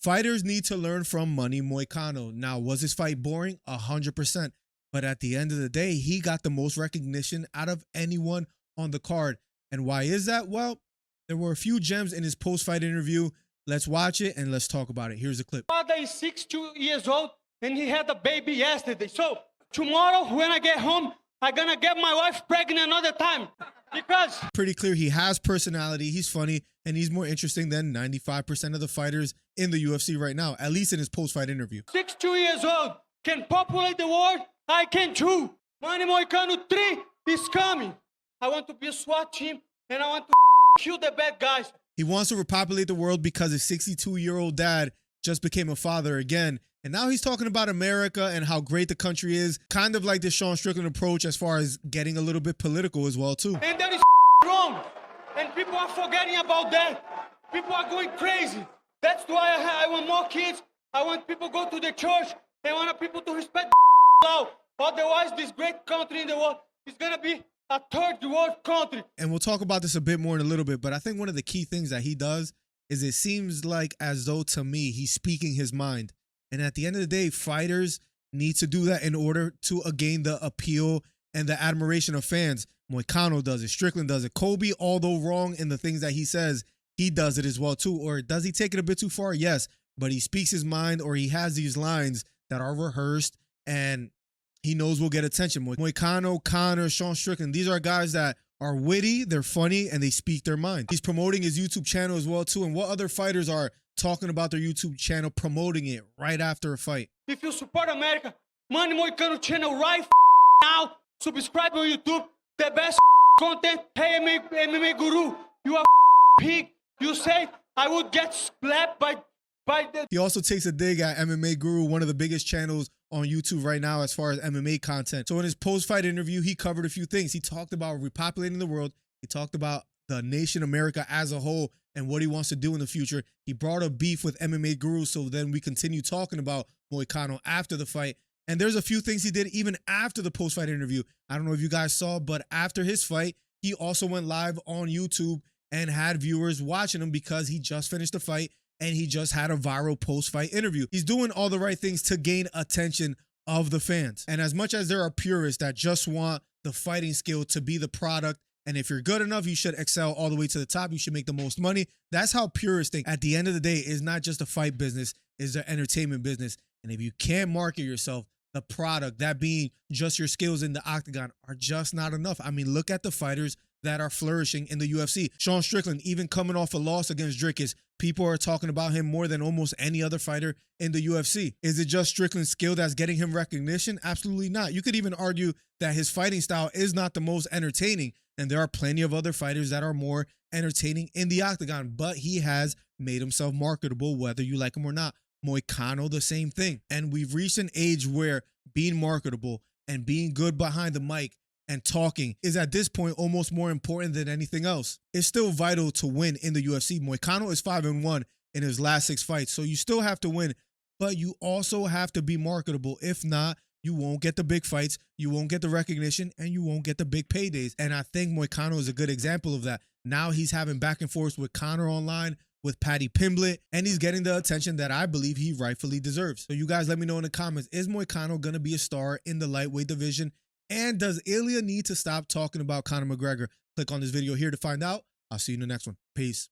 Fighters need to learn from Money Moicano. Now, was his fight boring? 100%. But at the end of the day, he got the most recognition out of anyone on the card. And why is that? Well, there were a few gems in his post-fight interview. Let's watch it and let's talk about it. Here's a clip. My father is 62 years old and he had a baby yesterday. So tomorrow when I get home, I'm gonna get my wife pregnant another time. Because pretty clear he has personality, he's funny, and he's more interesting than 95% of the fighters in the UFC right now, at least in his post-fight interview. 62 years old, can populate the world, I can too. Money Moicano 3 is coming. I want to be a SWAT team and I want to kill the bad guys. He wants to repopulate the world because his 62-year-old dad just became a father again. And now he's talking about America and how great the country is, kind of like the Sean Strickland approach as far as getting a little bit political as well, too. And that is wrong. And people are forgetting about that. People are going crazy. That's why I want more kids. I want people to go to the church. I want people to respect the law. Otherwise, this great country in the world is going to be a third world country. And we'll talk about this a bit more in a little bit, but I think one of the key things that he does is it seems like as though to me he's speaking his mind. And at the end of the day, fighters need to do that in order to gain the appeal and the admiration of fans. Moicano does it. Strickland does it. Kobe, although wrong in the things that he says, he does it as well too. Or does he take it a bit too far? Yes. But he speaks his mind, or he has these lines that are rehearsed and he knows will get attention. Moicano, Conor, Sean Strickland, these are guys that are witty, they're funny, and they speak their mind. He's promoting his YouTube channel as well too. And what other fighters are talking about their YouTube channel, promoting it right after a fight? If you support America, Money Moicano channel right now. Subscribe on YouTube. The best content. Hey, MMA Guru, you are pig. You say I would get slapped by the... He also takes a dig at MMA Guru, one of the biggest channels on YouTube right now as far as MMA content. So in his post-fight interview, he covered a few things. He talked about repopulating the world. He talked about the nation America as a whole and what he wants to do in the future. He brought up beef with MMA Guru, so then we continue talking about Moicano after the fight. And there's a few things he did even after the post-fight interview. I don't know if you guys saw, but after his fight, he also went live on YouTube and had viewers watching him because he just finished the fight and he just had a viral post-fight interview. He's doing all the right things to gain attention of the fans. And as much as there are purists that just want the fighting skill to be the product, and if you're good enough, you should excel all the way to the top, you should make the most money. That's how purists think. At the end of the day, it's not just a fight business, it's an entertainment business. And if you can't market yourself, the product, that being just your skills in the octagon, are just not enough. I mean, look at the fighters that are flourishing in the UFC. Sean Strickland, even coming off a loss against Dricus, people are talking about him more than almost any other fighter in the UFC. Is it just Strickland's skill that's getting him recognition? Absolutely not. You could even argue that his fighting style is not the most entertaining, and there are plenty of other fighters that are more entertaining in the octagon, but he has made himself marketable, whether you like him or not. Moicano, the same thing. And we've reached an age where being marketable and being good behind the mic and talking is at this point almost more important than anything else. It's still vital to win in the UFC. Moicano is 5-1 in his last 6 fights, so you still have to win, but you also have to be marketable. If not, you won't get the big fights, you won't get the recognition, and you won't get the big paydays. And I think Moicano is a good example of that. Now he's having back and forth with Conor online, with Paddy Pimblett, and he's getting the attention that I believe he rightfully deserves. So you guys let me know in the comments, is Moicano going to be a star in the lightweight division? And does Ilya need to stop talking about Conor McGregor? Click on this video here to find out. I'll see you in the next one. Peace.